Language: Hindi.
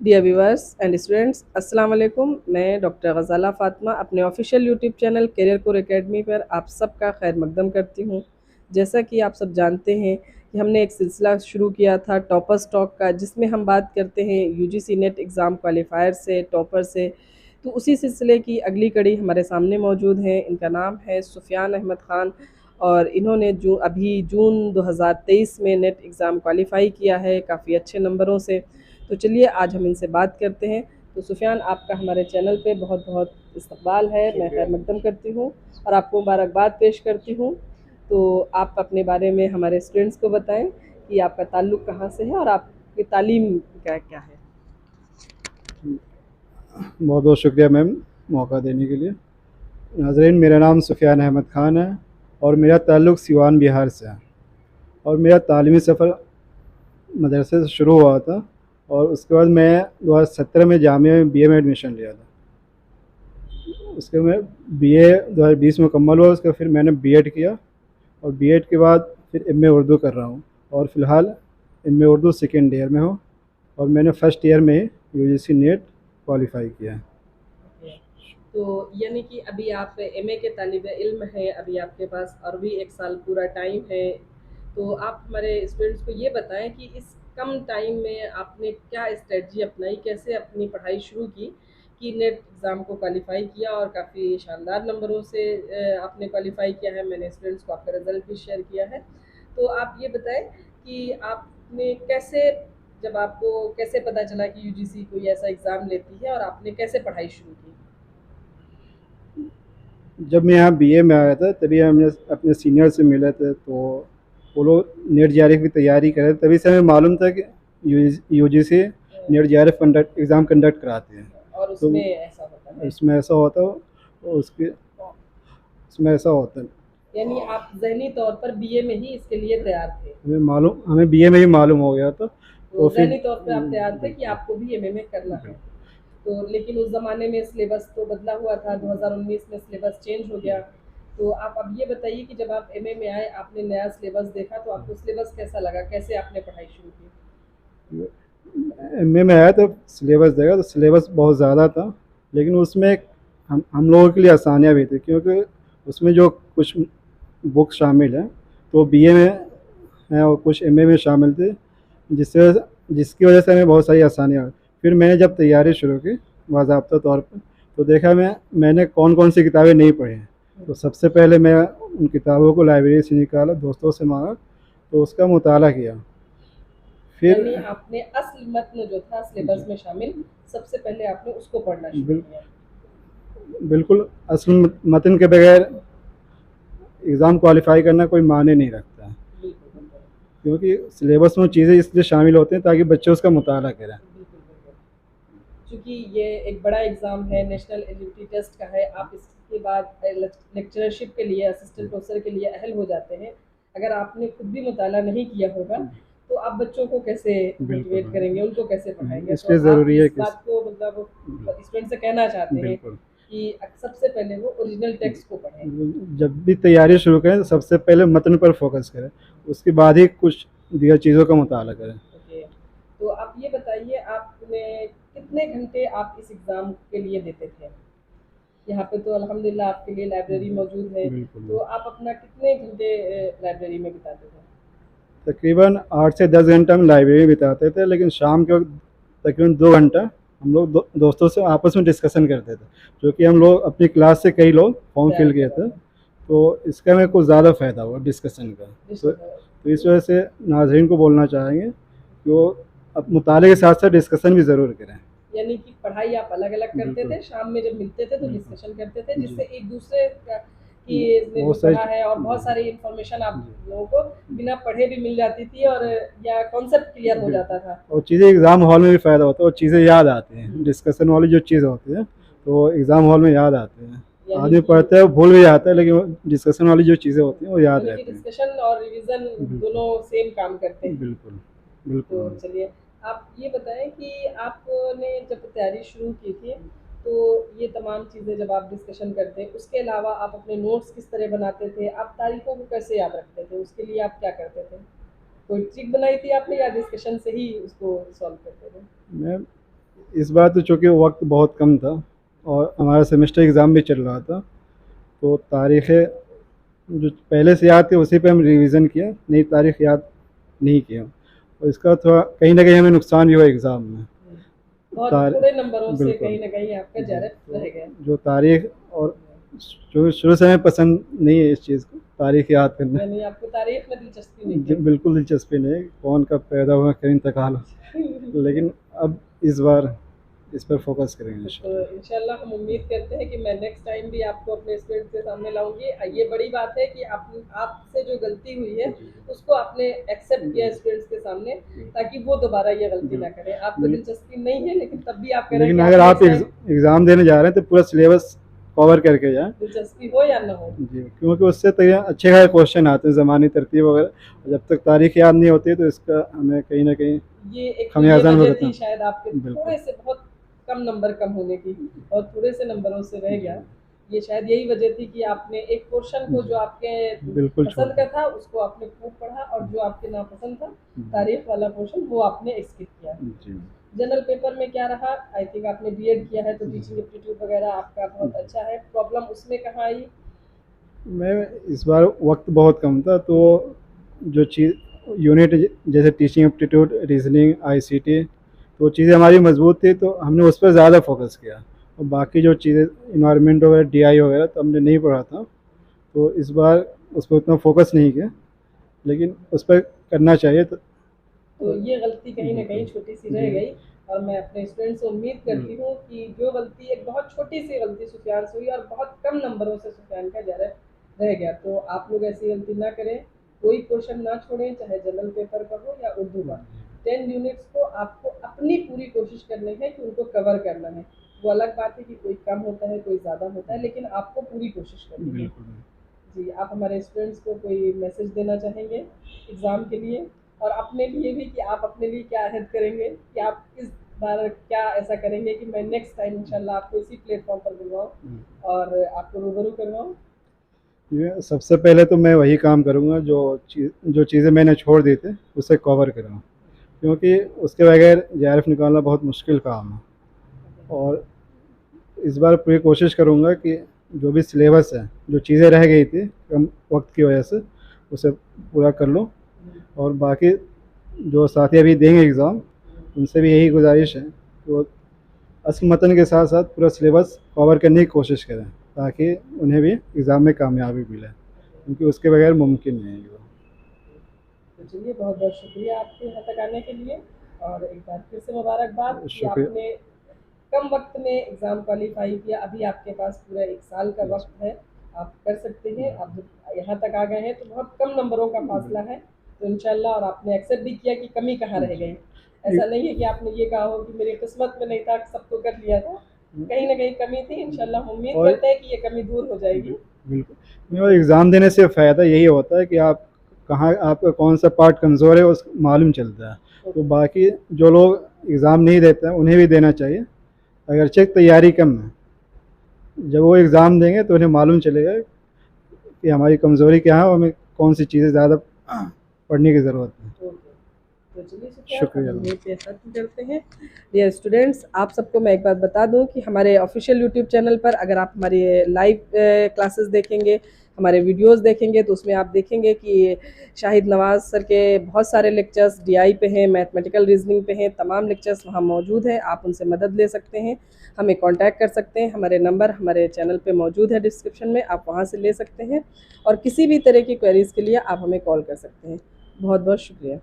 डियर व्यूअर्स एंड स्टूडेंट्स, अस्सलाम वालेकुम। मैं डॉक्टर गज़ाला फ़ातिमा अपने official YouTube channel career corps academy पर आप सबका खैर मकदम करती हूँ। जैसा कि आप सब जानते हैं कि हमने एक सिलसिला शुरू किया था टॉपर्स टॉक का, जिसमें हम बात करते हैं यूजीसी नेट एग्ज़ाम क्वालिफायर से, टॉपर से। तो उसी सिलसिले की अगली कड़ी हमारे सामने मौजूद है। इनका नाम है सुफियान अहमद ख़ान और इन्होंने अभी जून 2023 में नेट एग्ज़ाम क्वालिफ़ाई किया है काफ़ी अच्छे नंबरों से। तो चलिए आज हम इनसे बात करते हैं। तो सुफियान, आपका हमारे चैनल पे बहुत बहुत इस्तकबाल है। मैं खैर मकदम करती हूँ और आपको मुबारकबाद पेश करती हूँ। तो आप अपने बारे में हमारे स्टूडेंट्स को बताएं कि आपका ताल्लुक़ कहाँ से है और आपकी तालीम क्या क्या है। बहुत बहुत शुक्रिया मैम मौका देने के लिए। नाज़रीन, मेरा नाम सुफियान अहमद ख़ान है और मेरा ताल्लुक़ सिवान बिहार से है। और मेरा तालीमी सफ़र मदरसे से शुरू हुआ था और उसके बाद मैं 2017 में जामिया में बीए में एडमिशन लिया था। उसके मैं बीए 2020 में मुकम्मल हुआ। उसके फिर मैंने बीएड किया और बीएड के बाद फिर एमए उर्दू कर रहा हूँ और फ़िलहाल एमए उर्दू सेकेंड ईयर में हूँ और मैंने फ़र्स्ट ईयर में यूजीसी नेट क्वालिफ़ाई किया है। तो यानी कि अभी आप एमए के तालिब इल्म हैं, अभी आपके पास और भी एक साल पूरा टाइम है। तो आप हमारे स्टूडेंट्स को ये बताएं कि इस कम टाइम में आपने क्या स्ट्रेटजी अपनाई, कैसे अपनी पढ़ाई शुरू की कि नेट एग्ज़ाम को क्वालिफाई किया और काफ़ी शानदार नंबरों से आपने क्वालिफाई किया है। मैंने स्टूडेंट्स को आपका रिज़ल्ट भी शेयर किया है। तो आप ये बताएं कि आपने कैसे, जब आपको कैसे पता चला कि यूजीसी कोई ऐसा एग्ज़ाम लेती है और आपने कैसे पढ़ाई शुरू की। जब मैं यहाँ बीए में आया था तभी हमने अपने सीनियर से मिले थे, तो वो लोग नेट जेआरएफ की तैयारी कर रहे थे। तभी से हमें मालूम था कि UGC net JRF exam conduct कराते हैं। और तो उसमें ऐसा होता है, इसमें ऐसा होता उसके इसमें ऐसा होता है। यानी आप ज़हनी तौर पर बीए में ही इसके लिए तैयार थे। हमें बीए में ही मालूम हो गया था। तो तो फिर ज़हनी तौर पे आप तैयार थे कि बिल्कुल आपको भी एमए में करना है। बिल्कुल। तो लेकिन उस ज़माने में सिलेबस तो बदला हुआ था, 2019 में सिलेबस चेंज हो गया। तो आप अब ये बताइए कि जब आप एमए में आए, आपने नया सिलेबस देखा तो आपको सिलेबस कैसा लगा? कैसे आपने पढ़ाई शुरू की? एमए में आया तो सिलेबस देखा तो सिलेबस बहुत ज़्यादा था, लेकिन उसमें हम लोगों के लिए आसानियाँ भी थी, क्योंकि उसमें जो कुछ बुक शामिल हैं तो बीए में हैं और कुछ एमए में शामिल थे, जिससे जिसकी वजह से हमें बहुत सारी आसानियाँ हुई। फिर मैंने जब तैयारी शुरू की बाज़ाब्ता तौर पर, तो देखा मैंने कौन कौन सी किताबें नहीं पढ़ी हैं। तो सबसे पहले मैं उन किताबों को लाइब्रेरी से निकाला, दोस्तों से मांगा, तो उसका मुताला किया। फिर यानी आपने असल मतन जो था सिलेबस में शामिल, सबसे पहले आपने उसको पढ़ना शुरू बिल, किया। बिल्कुल असल मतन के बगैर एग्ज़ाम क्वालिफाई करना कोई मायने नहीं रखता है, बिल्कुल, बिल्कुल। क्योंकि सिलेबस में चीज़ें इसलिए शामिल होते हैं ताकि बच्चे उसका मुताला करें। बिल्कुल, बिल्कुल। चूँकि ये एक बड़ा एग्ज़ाम है, नेशनल एलिजिबिलिटी टेस्ट का है, आप इसके बाद लेक्चरशिप के लिए, असिस्टेंट प्रोफ़ेसर के लिए अहल हो जाते हैं। अगर आपने खुद भी मुताला नहीं किया होगा, तो आप बच्चों को कैसे मोटिवेट करेंगे, उनको कैसे पढ़ाएँगे? तो इसलिए आप ज़रूरी है इस कि बात को मतलब स्टूडेंट से कहना चाहते हैं बिल्कुल कि सबसे पहले वो ओरिजिनल टेक्स्ट को पढ़ें। जब भी तैयारी शुरू करें तो सबसे पहले मतन पर फोकस करें, उसके बाद ही कुछ दीगर चीज़ों का मुताला करें। ओके। तो आप ये बताइए, आपने कितने घंटे आप इस एग्ज़ाम के लिए देते थे? यहाँ पे तो अल्हम्दुलिल्लाह आपके लिए लाइब्रेरी मौजूद है, बिल्कुल। तो आप अपना कितने घंटे लाइब्रेरी में बिताते थे? तकरीबन 8 से 10 घंटा हम लाइब्रेरी में बिताते थे, लेकिन शाम के वक्त तकरीबन 2 घंटा हम लोग दोस्तों से आपस में डिस्कशन करते थे, जो कि हम लोग अपनी क्लास से कई लोग फॉर्म तैयार फिल किए कर थे। रहे हैं। तो इसका हमें कुछ ज़्यादा फ़ायदा हुआ डिस्कशन का। तो इस वजह से नाज़रीन को बोलना चाहेंगे कि वो अब मुताले के साथ साथ डिस्कशन भी ज़रूर करें। यानी कि पढ़ाई आप अलग-अलग करते बिल्कुल थे, शाम में जब मिलते थे तो बिल्कुल। डिस्कशन करते थे, जी। जिससे एक दूसरे का कि इसने जो बहुत सारी पढ़ा है और बहुत जी सारी इन्फॉर्मेशन आप जी लोगों को बिना पढ़े भी मिल जाती थी और या कॉन्सेप्ट क्लियर हो बिल्कुल। जाता था। और चीज़ें एग्ज़ाम हॉल में भी फ़ायदा होता है और चीज़ें याद आती हैं, डिस्कशन वाली जो चीज़ होती है तो वो एग्ज़ाम हॉल में याद आती हैं। यानी आदमी कि पढ़ता है वो भूल भी जाता है, लेकिन डिस्कशन वाली जो चीज़ें होती हैं वो याद रहती हैं। डिस्कशन और रिवीजन बिल्कुल दोनों सेम काम करते हैं। बिल्कुल तो बिल्कुल। चलिए, आप ये बताएं कि आपने जब तैयारी शुरू की थी, तो ये तमाम चीज़ें जब आप डिस्कशन करते हैं, उसके अलावा आप अपने नोट्स किस तरह बनाते थे? आप तारीखों को कैसे याद रखते थे? उसके लिए आप क्या करते थे? कोई ट्रिक बनाई थी आपने या डिस्कशन से ही उसको सॉल्व करते थे? मैं इस बार तो चूँकि वक्त बहुत कम था और हमारा सेमेस्टर एग्ज़ाम भी चल रहा था, तो तारीख़ें जो पहले से याद थी उसी पे हम रिवीज़न किया, नई तारीख़ याद नहीं किया, और इसका थोड़ा कहीं न कहीं हमें नुकसान भी हुआ एग्ज़ाम में। बहुत तार थोड़े नंबरों से बिल्कुल। कहीं न कहीं आपका जी, ज़्यादा तो रह गया। जो तारीख़ और जो शुरू से हमें पसंद नहीं है इस चीज़ को, तारीख़ याद करना। यानी आपको तारीख़ में दिलचस्पी नहीं जी, है। बिल्कुल दिलचस्पी नहीं है, कौन कब पैदा हुआ क्या इंतकाल हो। लेकिन अब इस बार इस पर फ़ोकस करेंगे तो इंशाल्लाह। इंशाल्लाह हम उम्मीद करते हैं कि मैं नेक्स्ट टाइम भी आपको अपने स्टूडेंट्स के सामने लाऊँगी। ये बड़ी बात है कि आपसे जो गलती हुई है, उसको आपने एक्सेप्ट किया स्टूडेंट्स के सामने, ताकि वो दोबारा ये गलती ना करें। आपको दिलचस्पी नहीं है, लेकिन तब भी आप कह रहे हैं लेकिन कि अगर आप आप नेक्स्ट टाइम एग्ज़ाम देने जा रहे हैं तो पूरा सिलेबस कवर करके जाएँ। दिलचस्पी हो या ना हो। जी, क्योंकि उससे तो ये अच्छे खासे क्वेश्चन आते हैं ज़मानी तरतीब वगैरह, और जब तक तारीख़ याद नहीं होती है तो इसका हमें कहीं न कहीं ये एक तो ये खमियाज़ा वजह भुगतना। थी शायद आपके बिल्कुल। थोड़े से बहुत कम नंबर कम होने की, और थोड़े से नंबरों से रह गया। ये शायद यही वजह थी कि आपने एक पोर्शन को जो आपके बिल्कुल छोड़ पसंद का था उसको आपने खूब पढ़ा, और जो आपके नापसंद था तारीख वाला पोर्शन वो आपने स्किप किया। जी। जनरल पेपर में क्या रहा? आई थिंक आपने बीएड किया है तो टीचिंग एप्टीट्यूड वगैरह आपका बहुत अच्छा है। प्रॉब्लम उसमें कहाँ आई? मैं इस बार वक्त बहुत कम था, तो जो चीज़ यूनिट जैसे टीचिंग एप्टीट्यूड, रीजनिंग, आईसीटी, तो चीज़ें हमारी मजबूत थी तो हमने उस पर ज़्यादा फोकस किया, और बाकी जो चीज़ें इन्वायरमेंट वगैरह, डीआई वगैरह तो हमने नहीं पढ़ा था, तो इस बार उस पर उतना फोकस नहीं किया, लेकिन उस पर करना चाहिए। तो ये गलती कहीं न कहीं छोटी-सी रह गई, और मैं अपने स्टूडेंट से उम्मीद करती हूँ कि जो गलती एक बहुत छोटी-सी गलती सुफियान से हुई और बहुत कम नंबरों से सुफियान का ज़्यादा रह गया, तो आप लोग ऐसी गलती ना करें। कोई क्वेश्चन ना छोड़ें, चाहे जनरल पेपर का हो या उर्दू का। 10 यूनिट्स को आपको अपनी पूरी कोशिश करनी है कि उनको कवर करना है। वो अलग बात है कि कोई कम होता है, कोई ज़्यादा होता है, लेकिन आपको पूरी कोशिश करनी है। बिल्कुल। जी, आप हमारे स्टूडेंट्स को कोई मैसेज देना चाहेंगे एग्ज़ाम के लिए, और अपने लिए भी कि आप अपने लिए क्या अहद करेंगे कि आप इस बार क्या ऐसा करेंगे कि मैं नेक्स्ट टाइम इंशाल्लाह आपको इसी प्लेटफॉर्म पर बुलवाऊँ और आपको रूबरू करवाऊँ? ये सबसे पहले तो मैं वही काम करूँगा जो चीज़ें मैंने छोड़ दी थी उसे कवर करूँ, क्योंकि उसके बगैर जेआरएफ निकालना बहुत मुश्किल काम है। और इस बार पूरी कोशिश करूँगा कि जो भी सिलेबस है, जो चीज़ें रह गई थी कम वक्त की वजह से, उसे पूरा कर लूँ। और बाकी जो साथी अभी देंगे एग्ज़ाम, उनसे भी यही गुजारिश है कि वो असल मतन के साथ साथ पूरा सिलेबस कवर करने की कोशिश करें, ताकि उन्हें भी एग्ज़ाम में कामयाबी मिले, क्योंकि उसके बगैर मुमकिन नहीं है वो। तो चलिए, बहुत-बहुत शुक्रिया आपके यहाँ तक आने के लिए, और एक बार फिर से मुबारकबाद कि शुक्रिया। आपने कम वक्त में एग्ज़ाम क्वालिफाई किया। अभी आपके पास पूरा 1 साल का वक्त है, आप कर सकते हैं। आप जब यहाँ तक आ गए हैं तो बहुत कम नंबरों का फासला है, तो इंशाल्लाह, और आपने एक्सेप्ट भी किया कि कमी कहाँ रह गई। ऐसा नहीं है कि आपने ये कहा हो कि मेरी किस्मत में नहीं था, सब तो कर लिया था। कहीं न कहीं कमी थी, इंशाल्लाह हम उम्मीद और करते हैं कि ये कमी दूर हो जाएगी। बिल्कुल, और एग्ज़ाम देने से फ़ायदा यही होता है कि आप कहाँ आपका कौन सा पार्ट कमज़ोर है उस मालूम चलता है। तो बाकी जो लोग एग्ज़ाम नहीं देते हैं उन्हें भी देना चाहिए, अगरचे तैयारी कम है, जब वो एग्ज़ाम देंगे तो उन्हें मालूम चलेगा कि हमारी कमज़ोरी क्या है और हमें कौन सी चीज़ें ज़्यादा पढ़ने की ज़रूरत है। तो चलिए शुक्रिया, शुक्रिया। हम यहीं पे ख़त्म करते हैं। डियर स्टूडेंट्स, आप सबको मैं एक बात बता दूं कि हमारे ऑफिशियल यूट्यूब चैनल पर अगर आप हमारी लाइव क्लासेस देखेंगे, हमारे वीडियोस देखेंगे, तो उसमें आप देखेंगे कि शाहिद नवाज़ सर के बहुत सारे लेक्चर्स डीआई पे हैं, मैथमेटिकल रीजनिंग पे हैं, तमाम लेक्चर्स वहाँ मौजूद हैं। आप उनसे मदद ले सकते हैं, हमें कांटेक्ट कर सकते हैं। हमारे नंबर हमारे चैनल पे मौजूद है डिस्क्रिप्शन में, आप वहाँ से ले सकते हैं, और किसी भी तरह की क्वेरीज़ के लिए आप हमें कॉल कर सकते हैं। बहुत बहुत शुक्रिया।